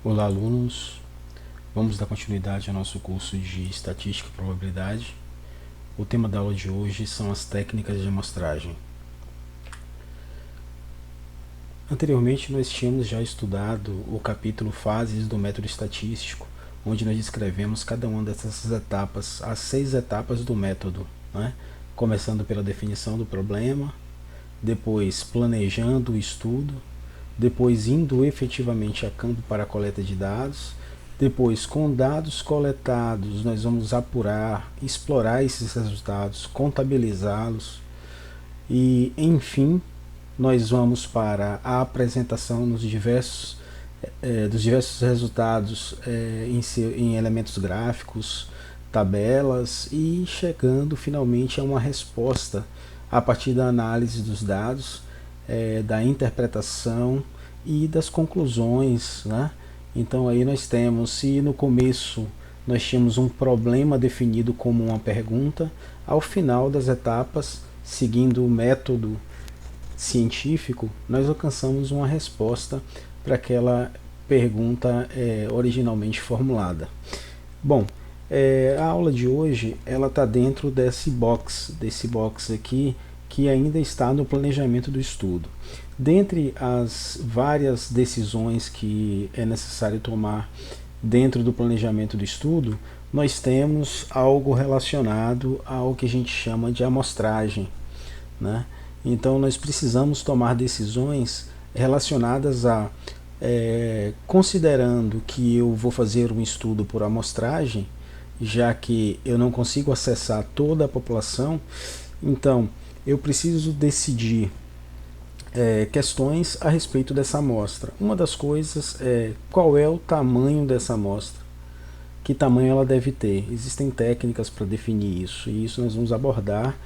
Olá, alunos. Vamos dar continuidade ao nosso curso de Estatística e Probabilidade. O tema da aula de hoje são as técnicas de amostragem. Anteriormente, nós tínhamos já estudado o capítulo Fases do Método Estatístico, onde nós descrevemos cada uma dessas etapas, as 6 etapas do método, né? Começando pela definição do problema, depois planejando o estudo, depois indo efetivamente a campo para a coleta de dados, depois com dados coletados nós vamos apurar, explorar esses resultados, contabilizá-los e enfim nós vamos para a apresentação dos diversos resultados em elementos gráficos, tabelas e chegando finalmente a uma resposta a partir da análise dos dados, da interpretação e das conclusões, né? Então aí nós temos, se no começo nós tínhamos um problema definido como uma pergunta, ao final das etapas, seguindo o método científico, nós alcançamos uma resposta para aquela pergunta originalmente formulada. Bom, a aula de hoje ela está dentro desse box aqui, que ainda está no planejamento do estudo. Dentre as várias decisões que é necessário tomar dentro do planejamento do estudo, nós temos algo relacionado ao que a gente chama de amostragem, né? Então nós precisamos tomar decisões relacionadas a, considerando que eu vou fazer um estudo por amostragem, já que eu não consigo acessar toda a população, então eu preciso decidir questões a respeito dessa amostra. Uma das coisas é qual é o tamanho dessa amostra, que tamanho ela deve ter. Existem técnicas para definir isso, e isso nós vamos abordar,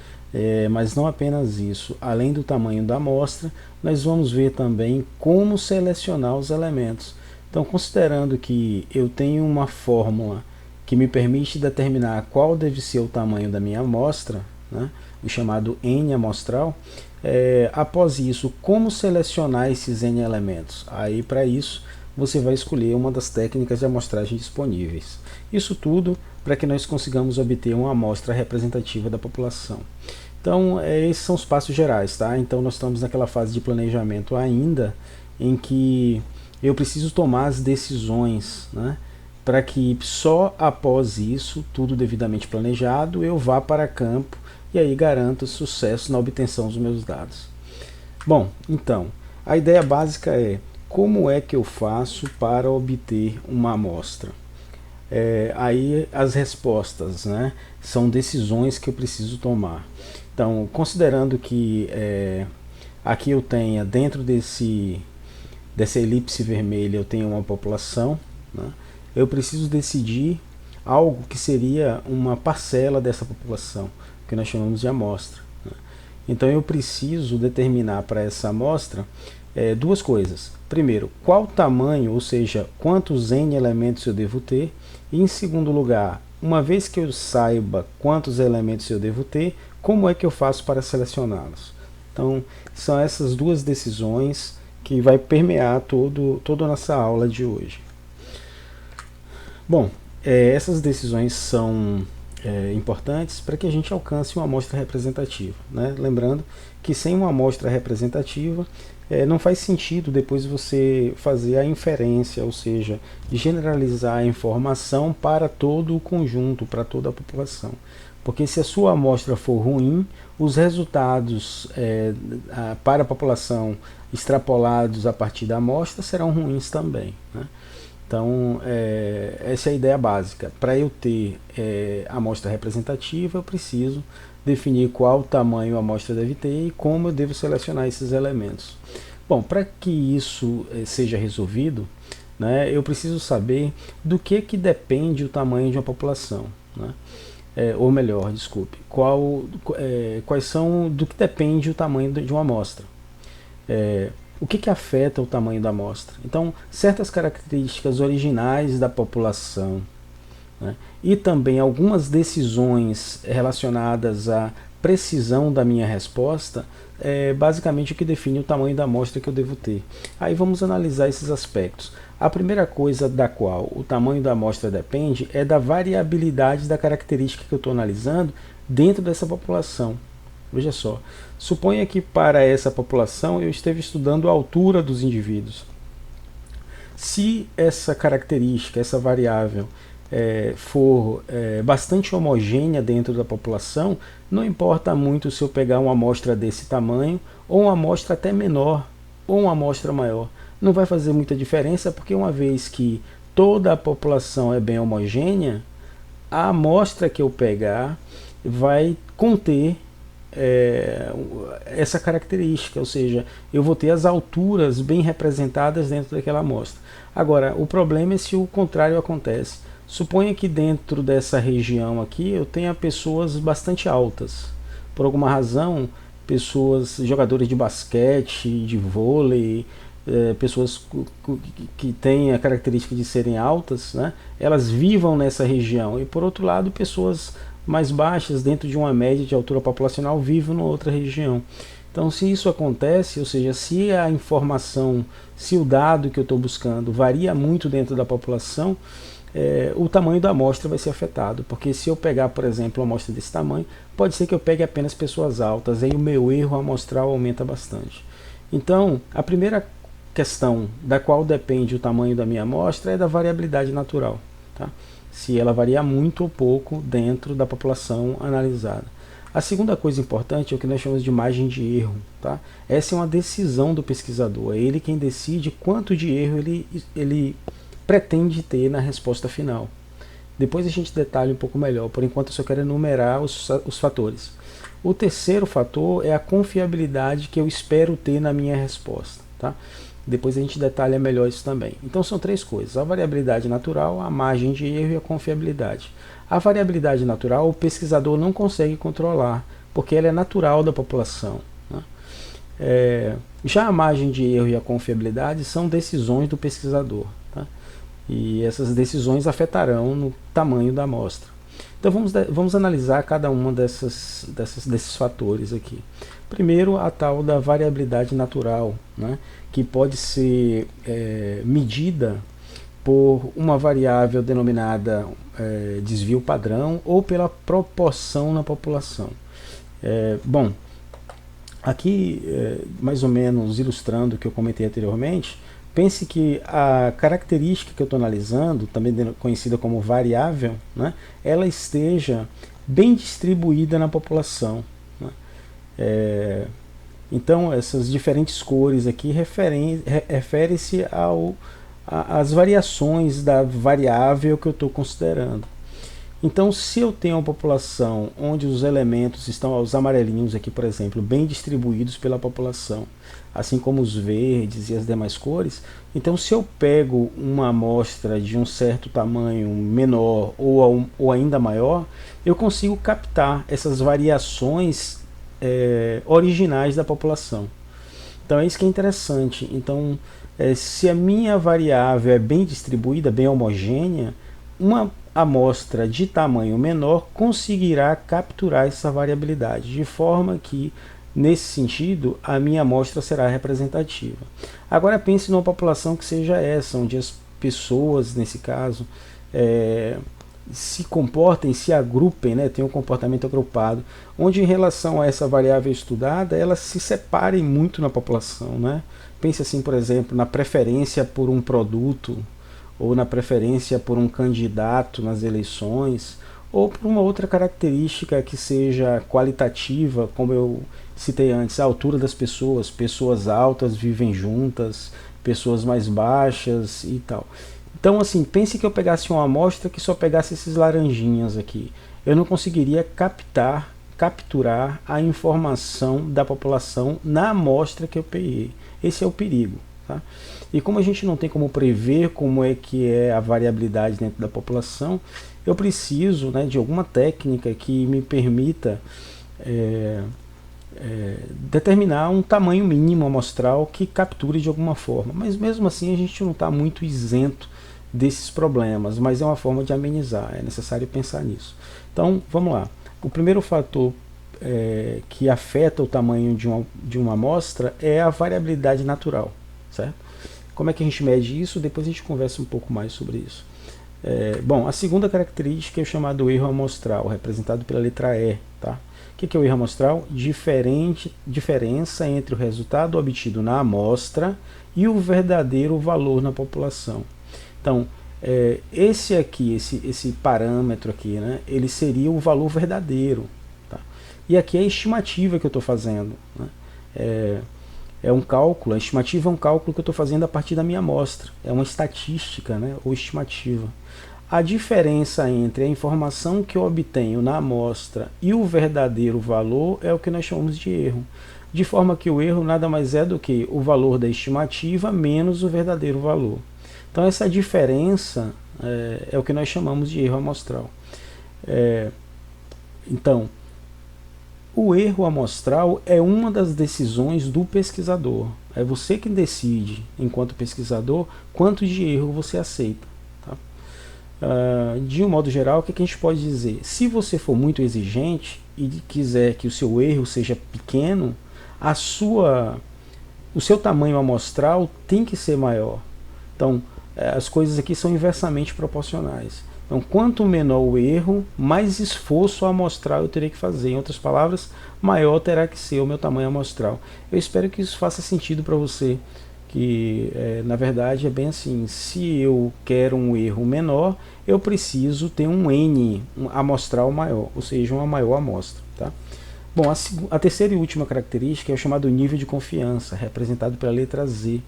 mas não apenas isso. Além do tamanho da amostra, nós vamos ver também como selecionar os elementos. Então, considerando que eu tenho uma fórmula que me permite determinar qual deve ser o tamanho da minha amostra, né, o chamado N amostral, após isso, como selecionar esses N elementos? Aí, para isso, você vai escolher uma das técnicas de amostragem disponíveis. Isso tudo para que nós consigamos obter uma amostra representativa da população. Então, esses são os passos gerais, tá? Então, nós estamos naquela fase de planejamento ainda, em que eu preciso tomar as decisões, né? Para que só após isso, tudo devidamente planejado, eu vá para campo e aí garanto sucesso na obtenção dos meus dados. Bom, então, a ideia básica é como é que eu faço para obter uma amostra? Aí as respostas, né, são decisões que eu preciso tomar. Então, considerando que aqui eu tenha, dentro dessa elipse vermelha, eu tenho uma população, né, eu preciso decidir algo que seria uma parcela dessa população, que nós chamamos de amostra, né? Então eu preciso determinar para essa amostra duas coisas. Primeiro, qual tamanho, ou seja, quantos N elementos eu devo ter. E em segundo lugar, uma vez que eu saiba quantos elementos eu devo ter, como é que eu faço para selecioná-los? Então, são essas duas decisões que vai permear toda a nossa aula de hoje. Bom, essas decisões são importantes para que a gente alcance uma amostra representativa, né? Lembrando que sem uma amostra representativa não faz sentido depois você fazer a inferência, ou seja, generalizar a informação para todo o conjunto, para toda a população. Porque se a sua amostra for ruim, os resultados para a população extrapolados a partir da amostra serão ruins também, né? Então, essa é a ideia básica. Para eu ter amostra representativa, eu preciso definir qual tamanho a amostra deve ter e como eu devo selecionar esses elementos. Bom, para que isso seja resolvido, né, eu preciso saber do que depende o tamanho de uma população, né? Ou melhor, desculpe, quais são, do que depende o tamanho de uma amostra. O que afeta o tamanho da amostra? Então, certas características originais da população, né, e também algumas decisões relacionadas a precisão da minha resposta é basicamente o que define o tamanho da amostra que eu devo ter. Aí vamos analisar esses aspectos. A primeira coisa da qual o tamanho da amostra depende é da variabilidade da característica que eu estou analisando dentro dessa população. Veja só, suponha que para essa população eu esteja estudando a altura dos indivíduos. Se essa característica, essa variável, for bastante homogênea dentro da população, não importa muito se eu pegar uma amostra desse tamanho, ou uma amostra até menor, ou uma amostra maior. Não vai fazer muita diferença, porque uma vez que toda a população é bem homogênea, a amostra que eu pegar vai conter essa característica, ou seja, eu vou ter as alturas bem representadas dentro daquela amostra. Agora, o problema é se o contrário acontece. Suponha que dentro dessa região aqui eu tenha pessoas bastante altas. Por alguma razão, pessoas, jogadores de basquete, de vôlei, pessoas que têm a característica de serem altas, né, elas vivam nessa região. E por outro lado, pessoas mais baixas, dentro de uma média de altura populacional, vivem em outra região. Então, se isso acontece, ou seja, se a informação, se o dado que eu estou buscando varia muito dentro da população, o tamanho da amostra vai ser afetado, porque se eu pegar, por exemplo, uma amostra desse tamanho, pode ser que eu pegue apenas pessoas altas, aí o meu erro amostral aumenta bastante. Então, a primeira questão da qual depende o tamanho da minha amostra é da variabilidade natural, tá? Se ela varia muito ou pouco dentro da população analisada. A segunda coisa importante é o que nós chamamos de margem de erro, tá? Essa é uma decisão do pesquisador, é ele quem decide quanto de erro ele pretende ter na resposta final. Depois a gente detalha um pouco melhor, por enquanto eu só quero enumerar os fatores. O terceiro fator é a confiabilidade que eu espero ter na minha resposta, tá? Depois a gente detalha melhor isso também. Então são três coisas: a variabilidade natural, a margem de erro e a confiabilidade. A variabilidade natural o pesquisador não consegue controlar, porque ela é natural da população, né? Já a margem de erro e a confiabilidade são decisões do pesquisador, tá? E essas decisões afetarão no tamanho da amostra. Então vamos analisar cada uma desses fatores aqui. Primeiro, a tal da variabilidade natural, né, que pode ser medida por uma variável denominada desvio padrão ou pela proporção na população. Bom, aqui mais ou menos ilustrando o que eu comentei anteriormente, pense que a característica que eu estou analisando, também conhecida como variável, né, ela esteja bem distribuída na população, né? Então essas diferentes cores aqui refere-se às variações da variável que eu estou considerando. Então, se eu tenho uma população onde os elementos estão, os amarelinhos aqui, por exemplo, bem distribuídos pela população, assim como os verdes e as demais cores, então se eu pego uma amostra de um certo tamanho menor ou ainda maior, eu consigo captar essas variações originais da população. Então é isso que é interessante. Então, se a minha variável é bem distribuída, bem homogênea, uma amostra de tamanho menor conseguirá capturar essa variabilidade, de forma que, nesse sentido, a minha amostra será representativa. Agora pense numa população que seja essa, onde as pessoas, nesse caso, se comportem, se agrupem, né, tenham um comportamento agrupado, onde em relação a essa variável estudada, elas se separem muito na população, né? Pense assim, por exemplo, na preferência por um produto, ou na preferência por um candidato nas eleições, ou por uma outra característica que seja qualitativa, como eu citei antes, a altura das pessoas. Pessoas altas vivem juntas, pessoas mais baixas e tal. Então, assim, pense que eu pegasse uma amostra que só pegasse esses laranjinhas aqui. Eu não conseguiria capturar a informação da população na amostra que eu peguei. Esse é o perigo, tá? E como a gente não tem como prever como é que é a variabilidade dentro da população, eu preciso, né, de alguma técnica que me permita determinar um tamanho mínimo amostral que capture de alguma forma. Mas mesmo assim a gente não está muito isento desses problemas, mas é uma forma de amenizar, é necessário pensar nisso. Então vamos lá. O primeiro fator que afeta o tamanho de uma amostra é a variabilidade natural, certo? Como é que a gente mede isso? Depois a gente conversa um pouco mais sobre isso. Bom, a segunda característica é o chamado erro amostral, representado pela letra E. Tá? O que é o erro amostral? Diferença entre o resultado obtido na amostra e o verdadeiro valor na população. Então, esse parâmetro aqui, né, ele seria o valor verdadeiro. Tá? E aqui é a estimativa que eu estou fazendo. Né? É um cálculo, a estimativa é um cálculo que eu estou fazendo a partir da minha amostra. É uma estatística, né, ou estimativa. A diferença entre a informação que eu obtenho na amostra e o verdadeiro valor é o que nós chamamos de erro. De forma que o erro nada mais é do que o valor da estimativa menos o verdadeiro valor. Então essa diferença é o que nós chamamos de erro amostral. Então, o erro amostral é uma das decisões do pesquisador. É você que decide, enquanto pesquisador, quanto de erro você aceita. Tá? De um modo geral, o que a gente pode dizer? Se você for muito exigente e quiser que o seu erro seja pequeno, o seu tamanho amostral tem que ser maior. Então, as coisas aqui são inversamente proporcionais. Então, quanto menor o erro, mais esforço amostral eu terei que fazer. Em outras palavras, maior terá que ser o meu tamanho amostral. Eu espero que isso faça sentido para você, que na verdade é bem assim, se eu quero um erro menor, eu preciso ter um N amostral maior, ou seja, uma maior amostra. Tá? Bom, a terceira e última característica é o chamado nível de confiança, representado pela letra Z.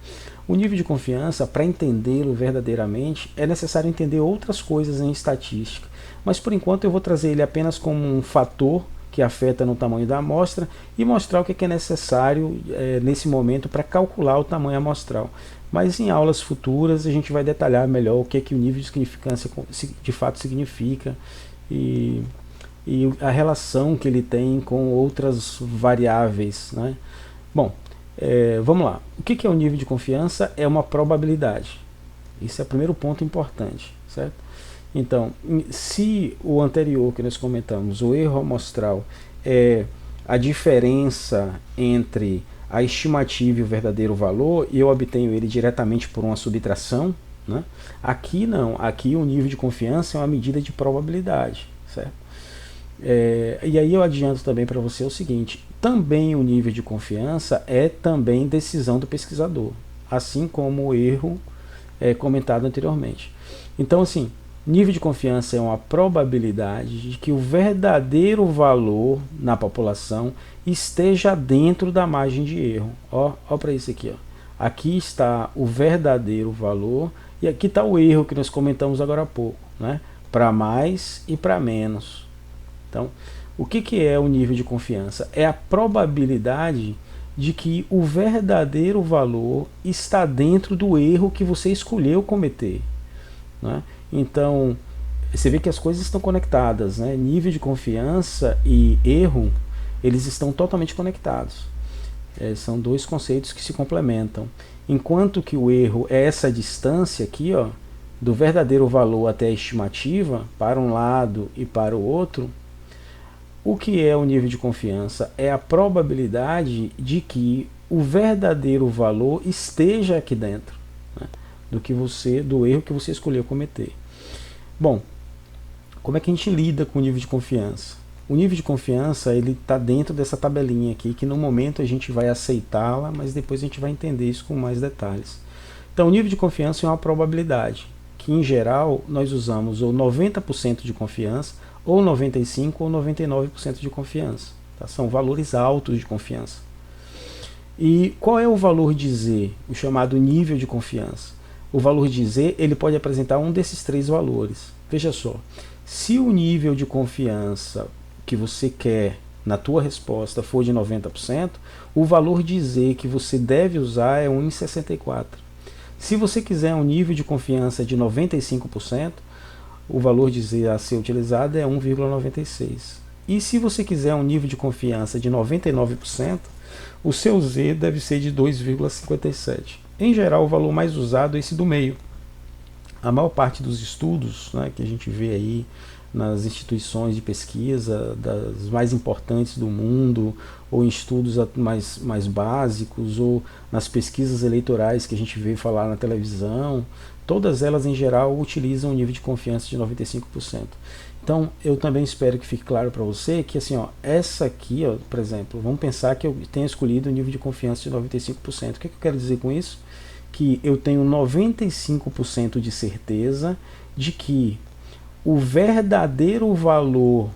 O nível de confiança, para entendê-lo verdadeiramente, é necessário entender outras coisas em estatística. Mas por enquanto eu vou trazer ele apenas como um fator que afeta no tamanho da amostra e mostrar o que é necessário nesse momento para calcular o tamanho amostral. Mas em aulas futuras a gente vai detalhar melhor o que o nível de significância de fato significa e a relação que ele tem com outras variáveis. Né? Bom, vamos lá. O que é o nível de confiança? É uma probabilidade. Esse é o primeiro ponto importante, certo? Então, se o anterior que nós comentamos, o erro amostral, é a diferença entre a estimativa e o verdadeiro valor, e eu obtenho ele diretamente por uma subtração, né? Aqui não. Aqui o nível de confiança é uma medida de probabilidade, certo? E aí eu adianto também para você o seguinte, também o nível de confiança é também decisão do pesquisador, assim como o erro comentado anteriormente. Então assim, nível de confiança é uma probabilidade de que o verdadeiro valor na população esteja dentro da margem de erro. Ó para isso aqui. Ó. Aqui está o verdadeiro valor e aqui está o erro que nós comentamos agora há pouco, né? Para mais e para menos. Então, o que é o nível de confiança? É a probabilidade de que o verdadeiro valor está dentro do erro que você escolheu cometer. Né? Então, você vê que as coisas estão conectadas. Né? Nível de confiança e erro, eles estão totalmente conectados. São dois conceitos que se complementam. Enquanto que o erro é essa distância aqui, ó, do verdadeiro valor até a estimativa, para um lado e para o outro, o que é o nível de confiança? É a probabilidade de que o verdadeiro valor esteja aqui dentro, né, do erro que você escolheu cometer. Bom, como é que a gente lida com o nível de confiança? O nível de confiança ele está dentro dessa tabelinha aqui, que no momento a gente vai aceitá-la, mas depois a gente vai entender isso com mais detalhes. Então, o nível de confiança é uma probabilidade, que em geral nós usamos ou 90% de confiança, ou 95% ou 99% de confiança. Tá? São valores altos de confiança. E qual é o valor de Z? O chamado nível de confiança. O valor de Z ele pode apresentar um desses três valores. Veja só, se o nível de confiança que você quer na tua resposta for de 90%, o valor de Z que você deve usar é 1,64. Se você quiser um nível de confiança de 95%, o valor de Z a ser utilizado é 1,96. E se você quiser um nível de confiança de 99%, o seu Z deve ser de 2,57. Em geral, o valor mais usado é esse do meio. A maior parte dos estudos, né, que a gente vê aí nas instituições de pesquisa das mais importantes do mundo, ou em estudos mais básicos, ou nas pesquisas eleitorais que a gente vê falar na televisão, todas elas em geral utilizam um nível de confiança de 95%. Então eu também espero que fique claro para você que assim, ó, essa aqui, ó, por exemplo, vamos pensar que eu tenha escolhido um nível de confiança de 95%. O que eu quero dizer com isso? Que eu tenho 95% de certeza de que o verdadeiro valor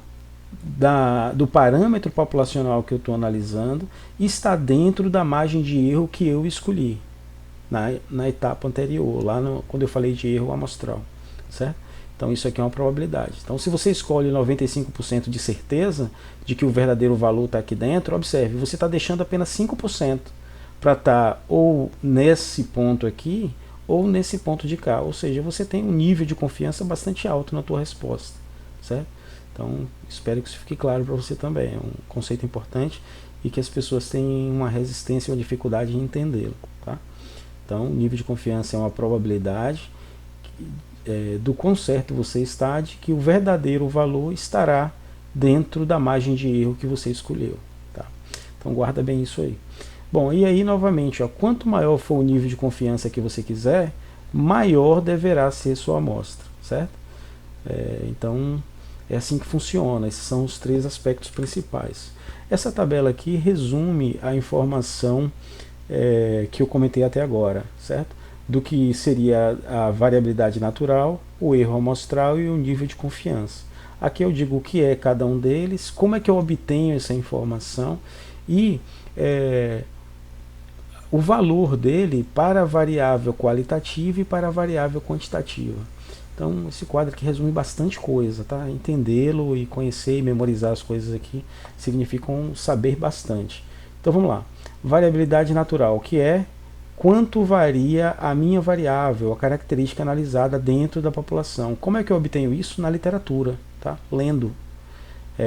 do parâmetro populacional que eu estou analisando está dentro da margem de erro que eu escolhi na etapa anterior, quando eu falei de erro amostral, certo? Então isso aqui é uma probabilidade. Então se você escolhe 95% de certeza de que o verdadeiro valor está aqui dentro, observe, você está deixando apenas 5% para estar ou nesse ponto aqui, ou nesse ponto de cá. Ou seja, você tem um nível de confiança bastante alto na tua resposta, certo? Então espero que isso fique claro para você também. É um conceito importante e que as pessoas têm uma resistência ou dificuldade em entendê-lo, tá? Então nível de confiança é uma probabilidade do quão certo você está de que o verdadeiro valor estará dentro da margem de erro que você escolheu, tá? Então guarda bem isso aí. Bom, e aí novamente, ó, quanto maior for o nível de confiança que você quiser, maior deverá ser sua amostra, certo? Então é assim que funciona. Esses são os 3 aspectos principais. Essa tabela aqui resume a informação que eu comentei até agora, certo? Do que seria a variabilidade natural, o erro amostral e o nível de confiança. Aqui eu digo o que é cada um deles, como é que eu obtenho essa informação e o valor dele para a variável qualitativa e para a variável quantitativa. Então esse quadro aqui resume bastante coisa, tá? Entendê-lo e conhecer e memorizar as coisas aqui significam saber bastante. Então vamos lá. Variabilidade natural, que é quanto varia a minha variável, a característica analisada dentro da população. Como é que eu obtenho isso? Na literatura, tá? Lendo,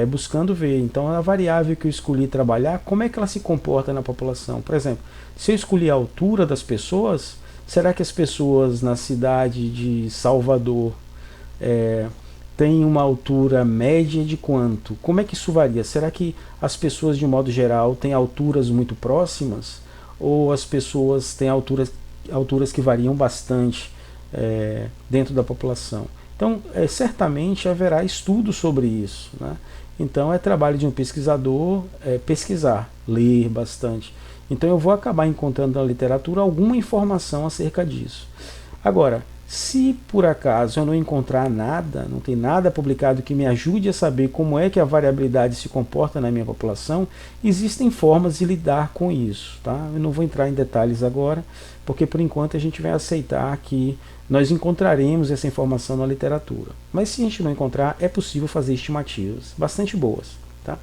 buscando ver. Então a variável que eu escolhi trabalhar, como é que ela se comporta na população? Por exemplo, se eu escolhi a altura das pessoas, será que as pessoas na cidade de Salvador têm uma altura média de quanto? Como é que isso varia? Será que as pessoas de modo geral têm alturas muito próximas? Ou as pessoas têm alturas que variam bastante dentro da população? Então, certamente haverá estudo sobre isso, né? Então, é trabalho de um pesquisador pesquisar, ler bastante. Então, eu vou acabar encontrando na literatura alguma informação acerca disso. Agora, se por acaso eu não encontrar nada, não tem nada publicado que me ajude a saber como é que a variabilidade se comporta na minha população, existem formas de lidar com isso, tá? Eu não vou entrar em detalhes agora, porque por enquanto a gente vai aceitar que nós encontraremos essa informação na literatura. Mas se a gente não encontrar, é possível fazer estimativas bastante boas, tá?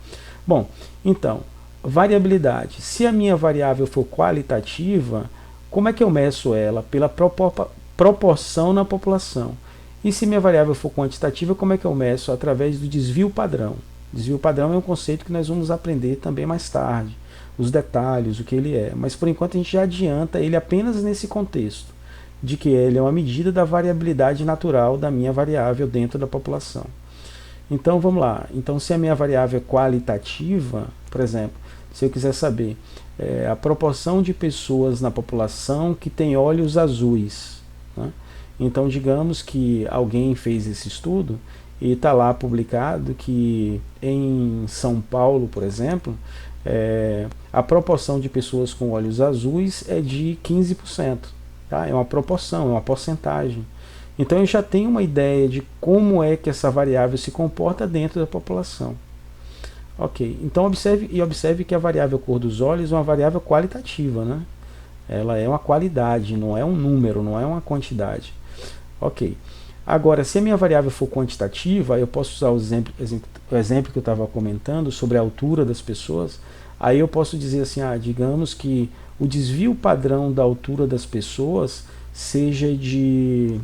Bom, então, variabilidade. Se a minha variável for qualitativa, como é que eu meço ela? Pela proporção na população. E se minha variável for quantitativa, como é que eu meço? Através do desvio padrão. Desvio padrão é um conceito que nós vamos aprender também mais tarde, os detalhes, o que ele é. Mas por enquanto a gente já adianta ele apenas nesse contexto, de que ele é uma medida da variabilidade natural da minha variável dentro da população. Então vamos lá. Então se a minha variável é qualitativa, por exemplo, se eu quiser saber a proporção de pessoas na população que tem olhos azuis, né? Então digamos que alguém fez esse estudo e está lá publicado que em São Paulo, por exemplo, a proporção de pessoas com olhos azuis é de 15%. Tá? É uma proporção, é uma porcentagem. Então eu já tenho uma ideia de como é que essa variável se comporta dentro da população. Ok, então observe que a variável cor dos olhos é uma variável qualitativa, né? Ela é uma qualidade, não é um número, não é uma quantidade. Ok, agora se a minha variável for quantitativa, eu posso usar o exemplo que eu estava comentando sobre a altura das pessoas. Aí eu posso dizer assim, digamos que o desvio padrão da altura das pessoas seja de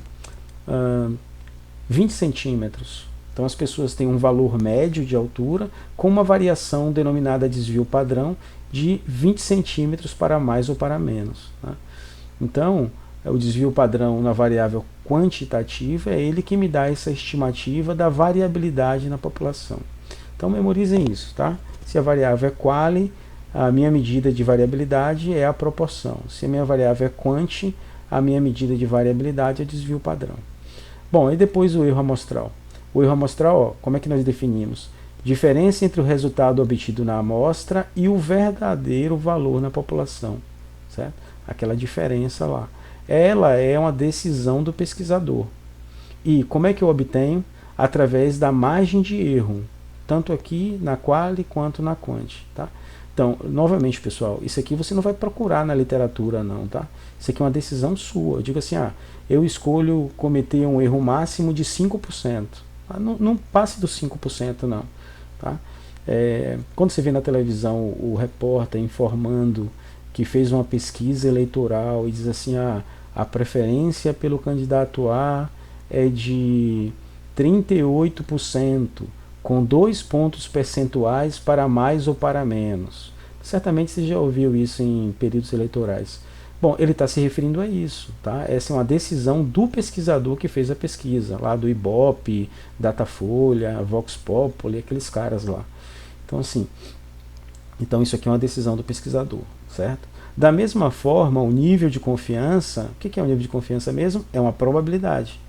20 centímetros. Então as pessoas têm um valor médio de altura com uma variação denominada desvio padrão de 20 centímetros para mais ou para menos, né? Então, o desvio padrão na variável quantitativa, é ele que me dá essa estimativa da variabilidade na população. Então memorizem isso, tá? Se a variável é quali, a minha medida de variabilidade é a proporção. Se a minha variável é quanti, a minha medida de variabilidade é o desvio padrão. Bom, e depois o erro amostral. O erro amostral, ó, como é que nós definimos? Diferença entre o resultado obtido na amostra e o verdadeiro valor na população, certo? Aquela diferença lá. Ela é uma decisão do pesquisador. E como é que eu obtenho? Através da margem de erro, tanto aqui na quali quanto na quanti, tá? Então, novamente, pessoal, isso aqui você não vai procurar na literatura, não, tá? Isso aqui é uma decisão sua. Eu digo assim, eu escolho cometer um erro máximo de 5%. Não passe dos 5%, não, tá? Quando você vê na televisão o repórter informando que fez uma pesquisa eleitoral e diz assim, a preferência pelo candidato A é de 38%, com 2 pontos percentuais para mais ou para menos. Certamente você já ouviu isso em períodos eleitorais. Bom, ele está se referindo a isso, tá? Essa é uma decisão do pesquisador que fez a pesquisa, lá do Ibope, Datafolha, Vox Populi, aqueles caras lá. Então, assim, isso aqui é uma decisão do pesquisador, certo? Da mesma forma, o nível de confiança, o que é o nível de confiança mesmo? É uma probabilidade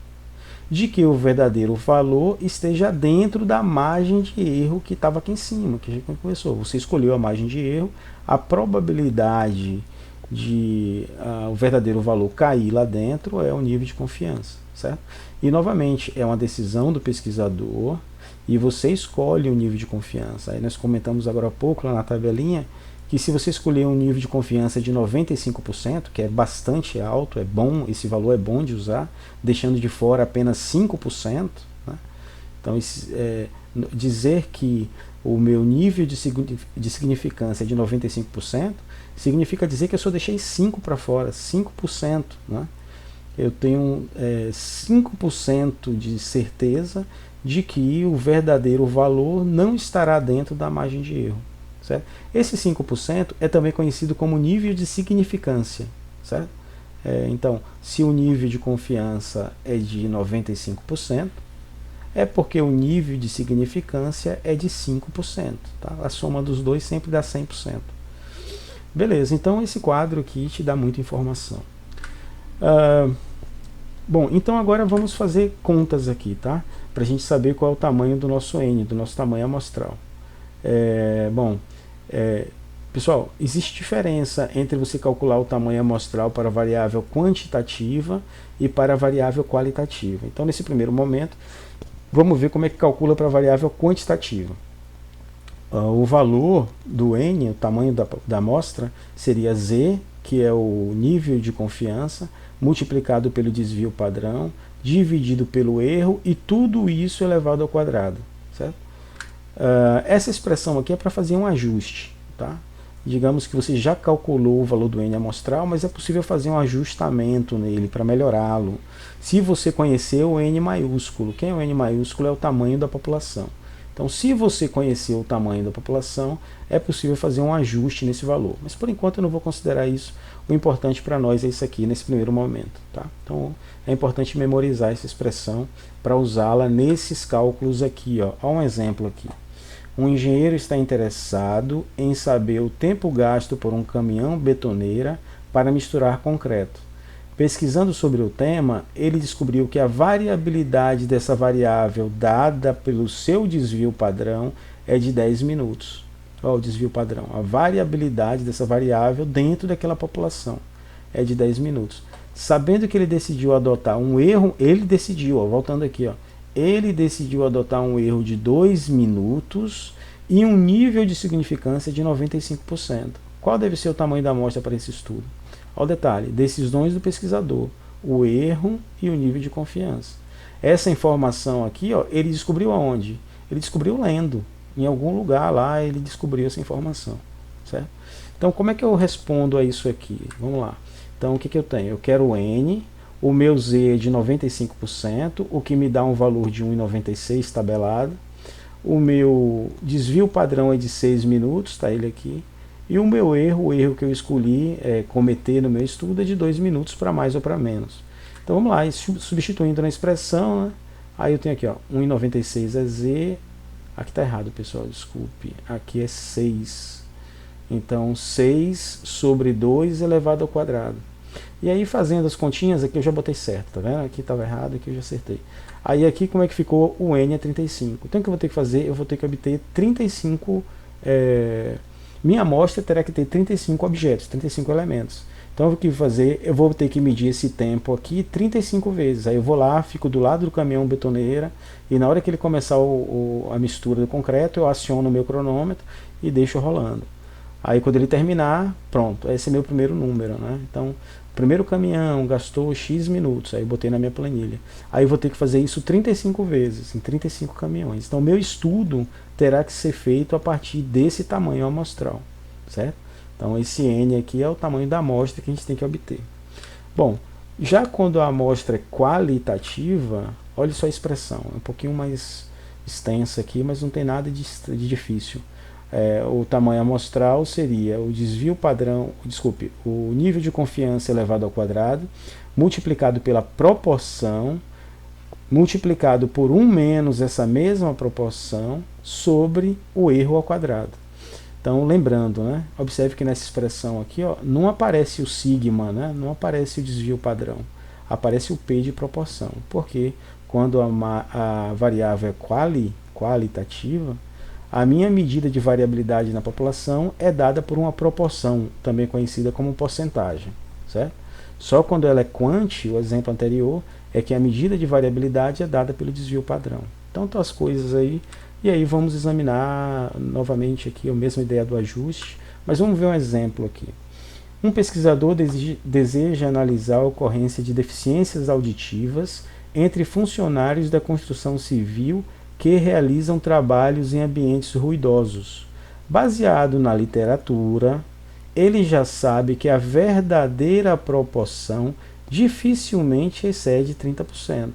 de que o verdadeiro valor esteja dentro da margem de erro que estava aqui em cima, que a gente começou. Você escolheu a margem de erro, a probabilidade de o verdadeiro valor cair lá dentro é o nível de confiança, certo? E novamente, é uma decisão do pesquisador e você escolhe o nível de confiança. Aí nós comentamos agora há pouco lá na tabelinha que se você escolher um nível de confiança de 95%, que é bastante alto, é bom, esse valor é bom de usar, deixando de fora apenas 5%, né? Então dizer que o meu nível de significância é de 95%, significa dizer que eu só deixei 5 para fora, 5%. Né? Eu tenho 5% de certeza de que o verdadeiro valor não estará dentro da margem de erro. Certo? Esse 5% é também conhecido como nível de significância. Certo? Então, se o nível de confiança é de 95%, é porque o nível de significância é de 5%. Tá? A soma dos dois sempre dá 100%. Beleza, então esse quadro aqui te dá muita informação. Bom, então agora vamos fazer contas aqui, tá? Para a gente saber qual é o tamanho do nosso N, do nosso tamanho amostral. Pessoal, existe diferença entre você calcular o tamanho amostral para a variável quantitativa e para a variável qualitativa. Então, nesse primeiro momento, vamos ver como é que calcula para a variável quantitativa. O valor do N, o tamanho da amostra, seria Z, que é o nível de confiança, multiplicado pelo desvio padrão, dividido pelo erro, e tudo isso elevado ao quadrado. Certo? Essa expressão aqui é para fazer um ajuste. Tá? Digamos que você já calculou o valor do N amostral, mas é possível fazer um ajustamento nele para melhorá-lo. Se você conhecer o N maiúsculo, quem é o N maiúsculo? É o tamanho da população. Então, se você conhecer o tamanho da população, é possível fazer um ajuste nesse valor. Mas, por enquanto, eu não vou considerar isso. O importante para nós é isso aqui, nesse primeiro momento. Tá? Então, é importante memorizar essa expressão para usá-la nesses cálculos aqui. Ó. Há um exemplo aqui. Um engenheiro está interessado em saber o tempo gasto por um caminhão betoneira para misturar concreto. Pesquisando sobre o tema, ele descobriu que a variabilidade dessa variável dada pelo seu desvio padrão é de 10 minutos. Olha o desvio padrão. A variabilidade dessa variável dentro daquela população é de 10 minutos. Sabendo que ele decidiu adotar um erro, ele decidiu, voltando aqui, ele decidiu adotar um erro de 2 minutos e um nível de significância de 95%. Qual deve ser o tamanho da amostra para esse estudo? Olha o detalhe, decisões do pesquisador, o erro e o nível de confiança. Essa informação aqui, ele descobriu aonde? Ele descobriu lendo. Em algum lugar lá ele descobriu essa informação. Certo? Então, como é que eu respondo a isso aqui? Vamos lá. Então, o que eu tenho? Eu quero o N, o meu Z é de 95%, o que me dá um valor de 1,96 tabelado. O meu desvio padrão é de 6 minutos, está ele aqui. E o meu erro, o erro que eu escolhi cometer no meu estudo é de 2 minutos para mais ou para menos. Então vamos lá, substituindo na expressão, né? Aí eu tenho aqui, ó, 1,96 é z, aqui está errado, pessoal, desculpe, aqui é 6. Então 6 sobre 2 elevado ao quadrado. E aí fazendo as continhas, aqui eu já botei certo, tá vendo? Aqui estava errado, aqui eu já acertei. Aí aqui como é que ficou? O n é 35. Então o que eu vou ter que fazer? Eu vou ter que obter 35... minha amostra terá que ter 35 objetos, 35 elementos. Então o que eu vou fazer? Eu vou ter que medir esse tempo aqui 35 vezes. Aí eu vou lá, fico do lado do caminhão betoneira, e na hora que ele começar a mistura do concreto, eu aciono o meu cronômetro e deixo rolando. Aí quando ele terminar, pronto, esse é meu primeiro número, né? Então, o primeiro caminhão gastou X minutos, aí eu botei na minha planilha. Aí eu vou ter que fazer isso 35 vezes, em 35 caminhões. Então, o meu estudo terá que ser feito a partir desse tamanho amostral, certo? Então, esse N aqui é o tamanho da amostra que a gente tem que obter. Bom, já quando a amostra é qualitativa, olha só a expressão, é um pouquinho mais extensa aqui, mas não tem nada de difícil. O tamanho amostral seria o desvio padrão, desculpe, o nível de confiança elevado ao quadrado, multiplicado pela proporção, multiplicado por 1 menos essa mesma proporção, sobre o erro ao quadrado. Então, lembrando, né, observe que nessa expressão aqui, ó, não aparece o sigma, né, não aparece o desvio padrão, aparece o P de proporção, porque quando a variável é qualitativa, a minha medida de variabilidade na população é dada por uma proporção, também conhecida como porcentagem, certo? Só quando ela é quant, o exemplo anterior, é que a medida de variabilidade é dada pelo desvio padrão. Então estão as coisas aí, e aí vamos examinar novamente aqui a mesma ideia do ajuste, mas vamos ver um exemplo aqui. Um pesquisador deseja analisar a ocorrência de deficiências auditivas entre funcionários da construção civil que realizam trabalhos em ambientes ruidosos. Baseado na literatura, ele já sabe que a verdadeira proporção dificilmente excede 30%.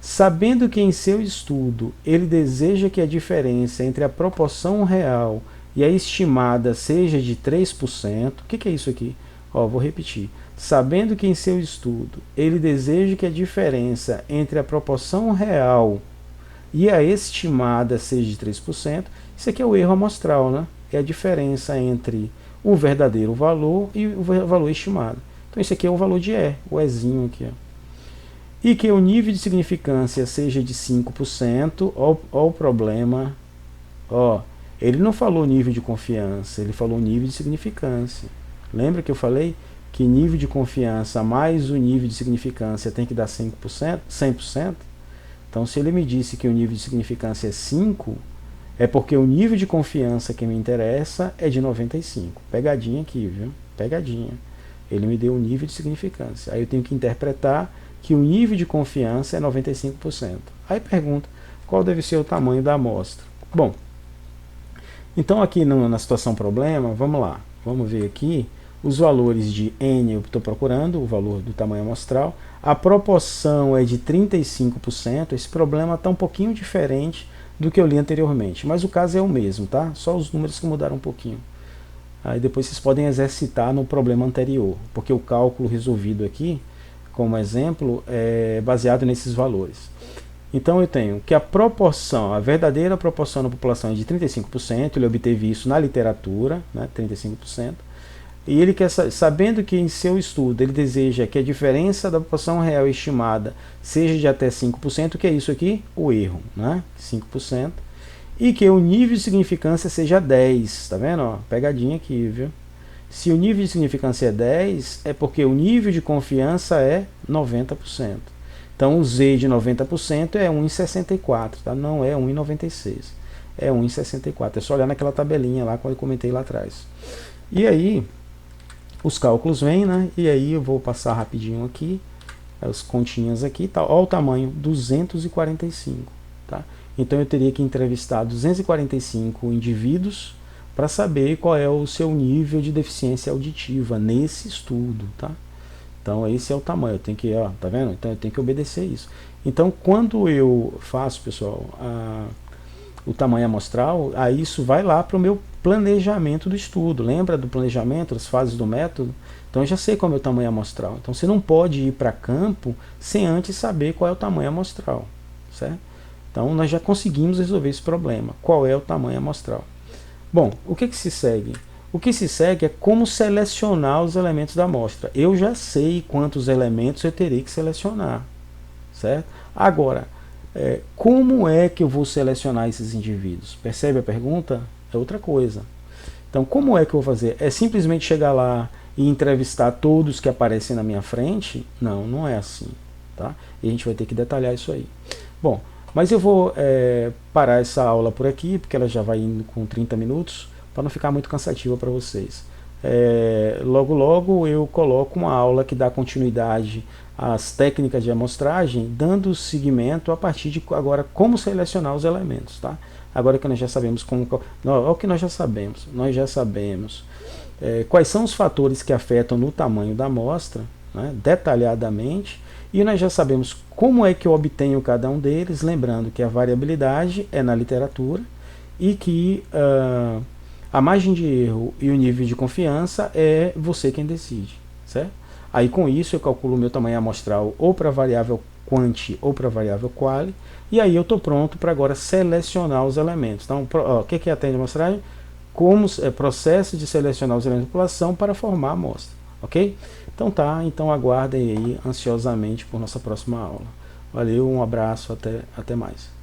Sabendo que em seu estudo ele deseja que a diferença entre a proporção real e a estimada seja de 3%, o que é isso aqui? Vou repetir. Sabendo que em seu estudo ele deseja que a diferença entre a proporção real e a estimada seja de 3%, isso aqui é o erro amostral, né? É a diferença entre o verdadeiro valor e o valor estimado. Então isso aqui é o valor de E, o Ezinho aqui. Ó. E que o nível de significância seja de 5%, ó o problema. Ele não falou nível de confiança, ele falou nível de significância. Lembra que eu falei que nível de confiança mais o nível de significância tem que dar 5%, 100%? Então, se ele me disse que o nível de significância é 5, é porque o nível de confiança que me interessa é de 95. Pegadinha aqui, viu? Pegadinha. Ele me deu o nível de significância. Aí eu tenho que interpretar que o nível de confiança é 95%. Aí pergunta, qual deve ser o tamanho da amostra? Bom, então aqui na situação problema, vamos lá. Vamos ver aqui os valores de N, eu estou procurando, o valor do tamanho amostral. A proporção é de 35%, esse problema está um pouquinho diferente do que eu li anteriormente, mas o caso é o mesmo, tá? Só os números que mudaram um pouquinho. Aí depois vocês podem exercitar no problema anterior, porque o cálculo resolvido aqui, como exemplo, é baseado nesses valores. Então eu tenho que a proporção, a verdadeira proporção da população é de 35%, ele obteve isso na literatura, né, 35%. E ele quer, sabendo que em seu estudo ele deseja que a diferença da proporção real estimada seja de até 5%, que é isso aqui? O erro, né? 5%. E que o nível de significância seja 10, tá vendo? Pegadinha aqui, viu? Se o nível de significância é 10, é porque o nível de confiança é 90%. Então o Z de 90% é 1,64, tá? Não é 1,96. É 1,64. É só olhar naquela tabelinha lá, como eu comentei lá atrás. E aí, os cálculos vêm, né? E aí eu vou passar rapidinho aqui, as continhas aqui, tá? Olha o tamanho, 245, tá? Então eu teria que entrevistar 245 indivíduos para saber qual é o seu nível de deficiência auditiva nesse estudo, tá? Então esse é o tamanho, eu tenho que, tá vendo? Então eu tenho que obedecer isso. Então quando eu faço, pessoal, o tamanho amostral, aí isso vai lá para o meu planejamento do estudo. Lembra do planejamento, das fases do método? Então eu já sei qual é o meu tamanho amostral. Então você não pode ir para campo sem antes saber qual é o tamanho amostral, certo? Então nós já conseguimos resolver esse problema. Qual é o tamanho amostral? Bom, o que se segue? O que se segue é como selecionar os elementos da amostra. Eu já sei quantos elementos eu terei que selecionar, certo? Agora, como é que eu vou selecionar esses indivíduos? Percebe a pergunta? É outra coisa. Então, como é que eu vou fazer? É simplesmente chegar lá e entrevistar todos que aparecem na minha frente? Não, não é assim. Tá? E a gente vai ter que detalhar isso aí. Bom, mas eu vou parar essa aula por aqui, porque ela já vai indo com 30 minutos, para não ficar muito cansativa para vocês. Logo logo eu coloco uma aula que dá continuidade às técnicas de amostragem, dando seguimento a partir de agora como selecionar os elementos. Tá? Agora que nós já sabemos como. Olha o que nós já sabemos. Nós já sabemos quais são os fatores que afetam no tamanho da amostra, né, detalhadamente, e nós já sabemos como é que eu obtenho cada um deles, lembrando que a variabilidade é na literatura e que a margem de erro e o nível de confiança é você quem decide, certo? Aí com isso eu calculo o meu tamanho amostral ou para a variável quanti ou para a variável quali, e aí eu estou pronto para agora selecionar os elementos. Então, o que é a técnica de amostragem? Como processo de selecionar os elementos da população para formar a amostra, ok? Então tá, então aguardem aí ansiosamente por nossa próxima aula. Valeu, um abraço, até mais.